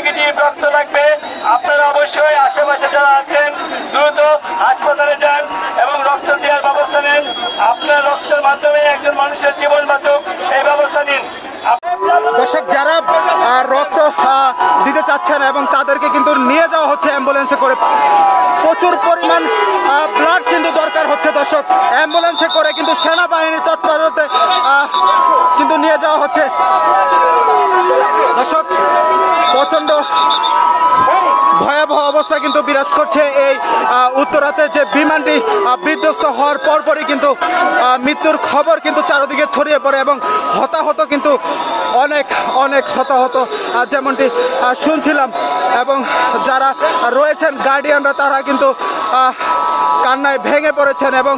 Negative রক্ত লাগবে। আপনারা অবশ্যই আশেপাশে যারা আছেন দ্রুত হাসপাতালে যান এবং রক্ত দেওয়ার ব্যবস্থা নেন। আপনার রক্তের মাধ্যমে একজন মানুষের জীবন বাঁচুক, এই ব্যবস্থা নিন। দর্শক, যারা রক্ত দিতে চাচ্ছেন এবং তাদেরকে কিন্তু নিয়ে যাওয়া হচ্ছে অ্যাম্বুলেন্সে করে। প্রচুর পরিমাণ ব্লাড কিন্তু দরকার হচ্ছে দর্শক। অ্যাম্বুলেন্সে করে কিন্তু সেনাবাহিনীর তৎপরতায় কিন্তু নিয়ে যাওয়া হচ্ছে দর্শক। প্রচন্ড ভয়াবহ অবস্থা কিন্তু বিরাজ করছে এই উত্তরাতে, যে বিমানটি বিধ্বস্ত হওয়ার পরপরই কিন্তু মৃত্যুর খবর কিন্তু চারদিকে ছড়িয়ে পড়ে এবং হতাহত কিন্তু অনেক অনেক হতাহত যেমনটি শুনছিলাম। এবং যারা রয়েছেন গার্ডিয়ানরা, তারা কিন্তু কান্নায় ভেঙে পড়েছেন এবং